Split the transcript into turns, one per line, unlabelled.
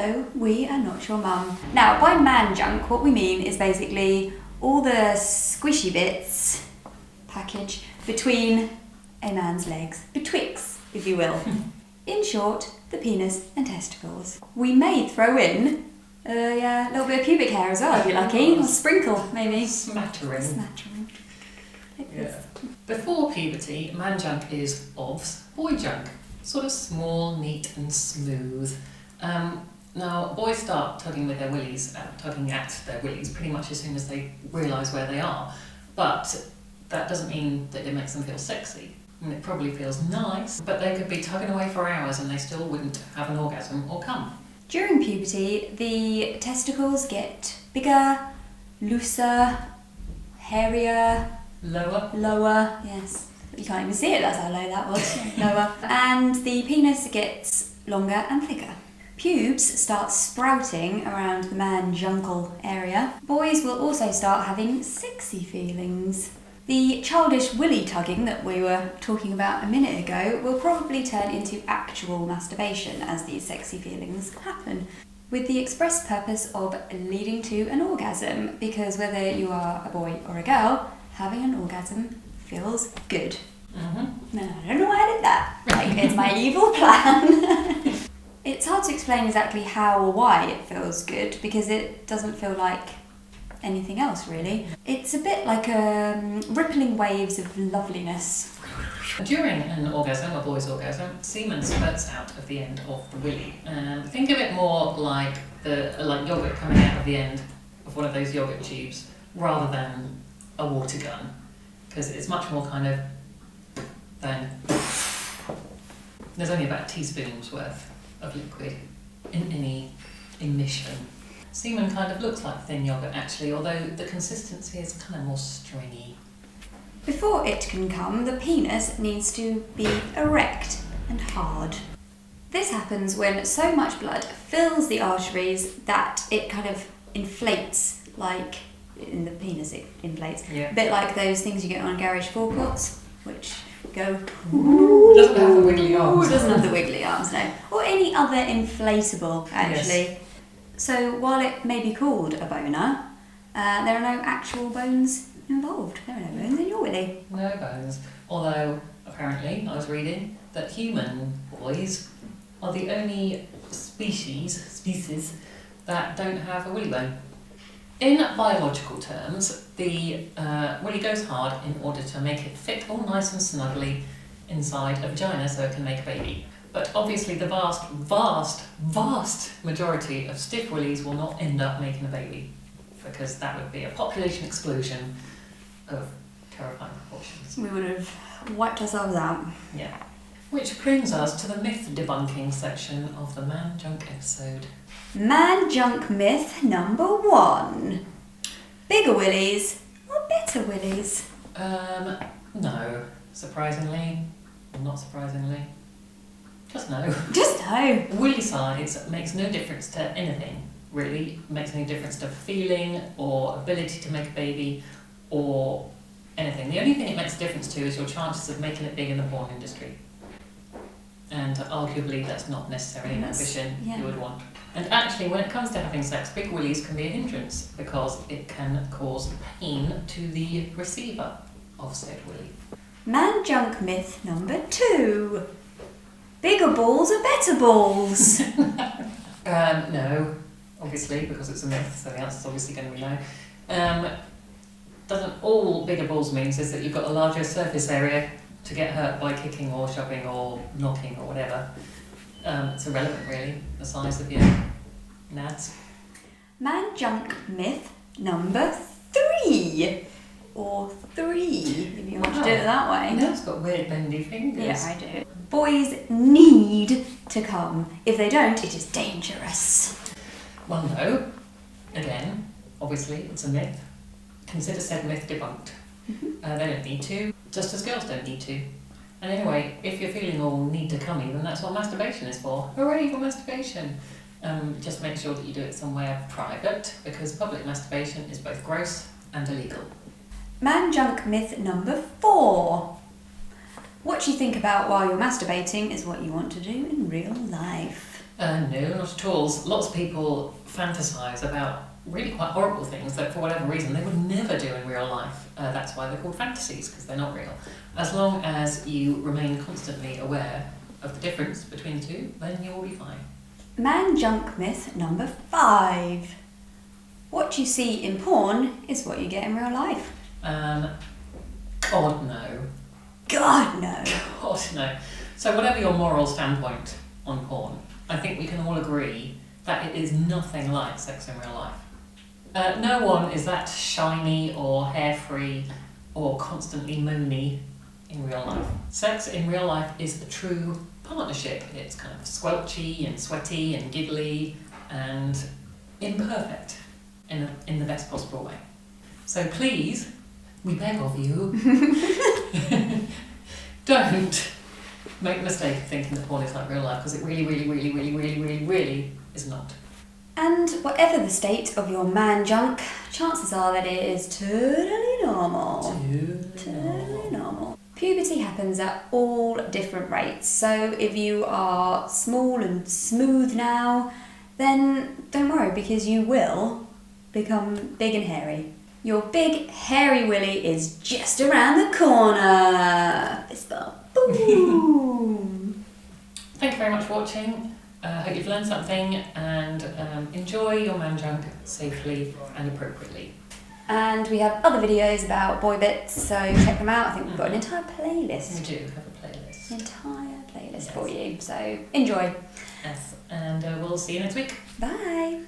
Hello, we are not your mum. Now, by man junk, what we mean is basically all the squishy bits, package, between a man's legs. Betwixt, if you will. In short, the penis and testicles. We may throw in a little bit of pubic hair as well, if you're lucky. Or sprinkle, maybe.
Smattering.
Like
Yeah.
this.
Before puberty, man junk is obvs boy junk. Sort of small, neat and smooth. Now, boys start tugging at their willies pretty much as soon as they realise where they are. But that doesn't mean that it makes them feel sexy. I mean, it probably feels nice, but they could be tugging away for hours and they still wouldn't have an orgasm or come.
During puberty, the testicles get bigger, looser, hairier, lower, yes. You can't even see it, that's how low that was. Lower. And the penis gets longer and thicker. Pubes start sprouting around the man-jungle area. Boys will also start having sexy feelings. The childish willy tugging that we were talking about a minute ago will probably turn into actual masturbation as these sexy feelings happen, with the express purpose of leading to an orgasm, because whether you are a boy or a girl, having an orgasm feels good. No, I don't know why I did that. Like, it's my evil plan. It's hard to explain exactly how or why it feels good, because it doesn't feel like anything else, really. It's a bit like rippling waves of loveliness.
During an orgasm, a boy's orgasm, semen spurts out of the end of the willy. Think of it more like yogurt coming out of the end of one of those yogurt tubes, rather than a water gun, because it's much more kind of than. There's only about a teaspoon's worth of liquid in any emission. Semen kind of looks like thin yogurt actually, although the consistency is kind of more stringy.
Before it can come, the penis needs to be erect and hard. This happens when so much blood fills the arteries that it kind of inflates, like in the penis it inflates.
Yeah.
A bit like those things you get on garage forecourts, which go...
It doesn't have the wiggly arms.
It doesn't have the wiggly arms, no. Or any other inflatable, actually.
Yes.
So while it may be called a boner, there are no actual bones involved. There are no bones in your willy.
No bones. Although, apparently, I was reading that human boys are the only species that don't have a willy bone. In biological terms, the willy goes hard in order to make it fit all nice and snugly inside a vagina so it can make a baby. But obviously the vast majority of stiff willies will not end up making a baby, because that would be a population explosion of terrifying proportions.
We would have wiped ourselves out.
Yeah. Which brings us to the myth debunking section of the Man Junk episode.
Man junk myth number 1. Bigger willies or better willies?
No. Surprisingly, or not surprisingly. Just no.
Just no.
Willy size makes no difference to anything, really. It makes no difference to feeling or ability to make a baby or anything. The only thing it makes a difference to is your chances of making it big in the porn industry. And arguably that's not necessarily an ambition you would want. And actually, when it comes to having sex, big willies can be a hindrance because it can cause pain to the receiver of said willy.
Man junk myth number 2. Bigger balls are better balls.
No, obviously, because it's a myth, so the answer's obviously going to be no. Doesn't all bigger balls means is that you've got a larger surface area to get hurt by kicking or shoving or knocking or whatever. It's irrelevant, really, the size of your nads.
Man junk myth number 3. Or 3, if you want to do it that way.
No, it's got weird bendy fingers.
Yeah, I do. Boys need to come. If they don't, it is dangerous.
Well, no. Again, obviously, it's a myth. Consider said myth debunked. They don't need to, just as girls don't need to. And anyway, if you're feeling all need to come even, that's what masturbation is for. Hooray for masturbation! Just make sure that you do it somewhere private, because public masturbation is both gross and illegal.
Man junk myth number 4. What you think about while you're masturbating is what you want to do in real life.
No, not at all. Lots of people fantasize about really quite horrible things that for whatever reason they would never do in real life. That's why they're called fantasies, because they're not real. As long as you remain constantly aware of the difference between the two, then you will be fine.
Man junk myth number 5. What you see in porn is what you get in real life.
God no.
God no.
God no. So whatever your moral standpoint on porn, I think we can all agree that it is nothing like sex in real life. No one is that shiny or hair-free or constantly moony in real life. Sex in real life is a true partnership. It's kind of squelchy and sweaty and giggly and imperfect in the best possible way. So please, we beg of you, don't make the mistake of thinking that porn is like real life, because it really, really, really, really, really, really, really is not.
And whatever the state of your man junk, chances are that it is totally normal. Totally normal. Puberty happens at all different rates, so if you are small and smooth now, then don't worry, because you will become big and hairy. Your big hairy willy is just around the corner. Fist bump. Boom.
Thank you very much for watching. I hope you've learned something, and enjoy your man junk safely and appropriately.
And we have other videos about boy bits, so check them out. I think we've got an entire playlist.
We do have a playlist.
Entire playlist for you, so enjoy.
Yes, and we'll see you next week.
Bye.